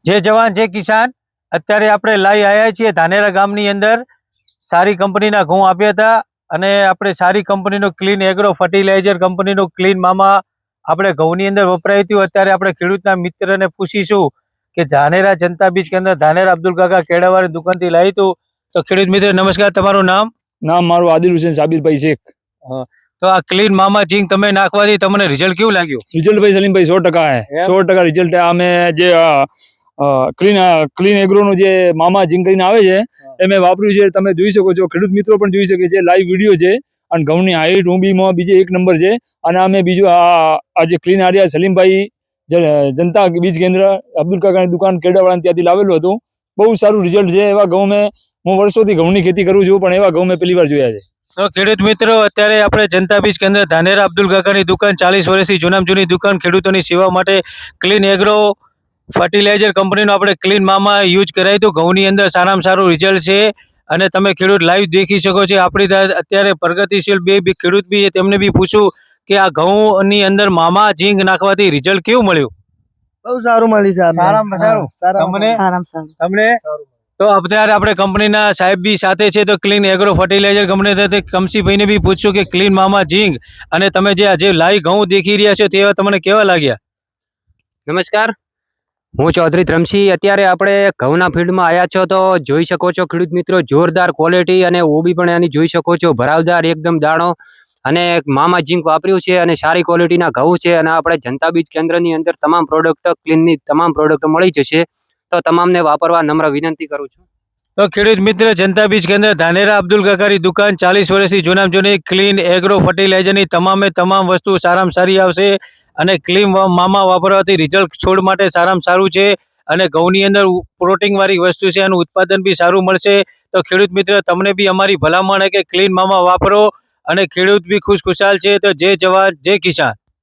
जय जवान जय किसान। અત્યારે આપણે લાઈ આવ્યા છીએ ધાનેરા ગામની અંદર સારી કંપનીના ઘઉં આપ્યા હતા અને આપણે સારી કંપનીનો ક્લીન એગ્રો ફર્ટિલાઇઝર કંપનીનો ક્લીન મામા આપણે ઘઉંની અંદર વપરાયું હતું। અત્યારે આપણે ખેડૂતના મિત્રને પૂછીશું કે ધાનેરા જનતા બીજ કેન્દ્ર ધાનેરા અબ્દુલ કાકા કેળાવાળી દુકાનથી લાવી હતું। તો ખેડૂત મિત્ર નમસ્કાર, તમારું નામ? મારું આદિલ હુસેન સાબિરભાઈ શેખ। તો આ ક્લીન મામા ઝીંક તમે નાખવાથી તમને રિઝલ્ટ કેવું લાગ્યું? રિઝલ્ટ ભાઈ સલીમભાઈ 100% है, 100% રિઝલ્ટ है। અમે જે ક્લીન એગ્રોનું જે મામા ઝીંક કરીને આવે છે એ મેં વાપર્યું છે। તમે જોઈ શકો છો, ખેડૂત મિત્રો પણ જોઈ શકે છે, લાઈવ વિડીયો છે અને ઘઉંની હાઈટ ઊંબીમાં બીજે 1 નંબર છે। અને અમે બીજું આ જે ક્લીન આર્યા સલીમભાઈ જનતા બીજ કેન્દ્ર અબ્દુલ કાકાની દુકાન કેડાવાળા ત્યાંથી લાવેલું હતું। બહુ સારું રિઝલ્ટ છે। એવા ઘઉં હું વર્ષોથી ઘઉંની ખેતી કરું છું, પણ એવા ઘઉં મેં પહેલી વાર જોયા છે। તો ખેડૂત મિત્રો, અત્યારે આપણે જનતા બીજ કેન્દ્ર ધાનેરા અબ્દુલ કાકાની દુકાન 40 વર્ષથી જૂનામાં જૂની દુકાન, ખેડૂતોની સેવા માટે ક્લીન એગ્રો ફર્ટિલાઇઝર કંપનીનો આપણે ક્લીન મામા યુઝ કરાય તો ઘઉંની અંદર સારામાં સારું રિઝલ્ટ છે અને તમે ખેડૂત લાઈવ દેખી શકો છો। આપણી અત્યારે પ્રગતિશીલ બે ખેડૂત બી છે, તેમને બી પૂછું કે આ ઘઉંની અંદર મામા ઝીંક નાખવાથી રિઝલ્ટ કેવું મળ્યું? બહુ સારું મળ્યું છે। સારામાં સારું તમને? તો અત્યારે આપણે કંપનીના સાહેબ બી સાથે છે, તો ક્લીન એગ્રો ફર્ટિલાઇઝર કંપની કમસીભાઈને બી પૂછશું કે ક્લીન મામા ઝીંક અને તમે જે લાઈવ ઘઉં દેખી રહ્યા છો તેવા તમને કેવા લાગ્યા? નમસ્કાર, હું ચૌધરી ધ્રમસિંહ। અત્યારે આપણે ઘઉંના ફિલ્ડમાં આવ્યા છો તો જોઈ શકો છો ખેડૂત મિત્રો, જોરદાર ક્વોલિટી અને ઓબી પણ એની જોઈ શકો છો, ભરાવદાર એકદમ દાણો અને મામા ઝીંક વાપર્યું છે અને સારી ક્વોલિટીના ઘઉં છે। અને આપણે જનતા બીજ કેન્દ્રની અંદર તમામ પ્રોડક્ટ, ક્લીનની તમામ પ્રોડક્ટ મળી જશે, તો તમામને વાપરવા નમ્ર વિનંતી કરું છું। તો ખેડૂત મિત્ર, જનતા બીજ કેન્દ્ર ધાનેરા અબ્દુલ કાકાની દુકાન 40 વર્ષથી જૂનામાં જૂની ક્લીન એગ્રો ફર્ટિલાઇઝરની તમામ વસ્તુ સારામાં સારી આવશે અને ક્લીન મામા વાપરવાથી રિઝલ્ટ છોડ માટે સારામાં સારું છે અને ઘઉંની અંદર પ્રોટીનવાળી વસ્તુ છે, એનું ઉત્પાદન બી સારું મળશે। તો ખેડૂત મિત્ર, તમને બી અમારી ભલામણ કે ક્લીન મામા વાપરો અને ખેડૂત બી ખુશખુશાલ છે। તો જય જવાન જય કિસાન।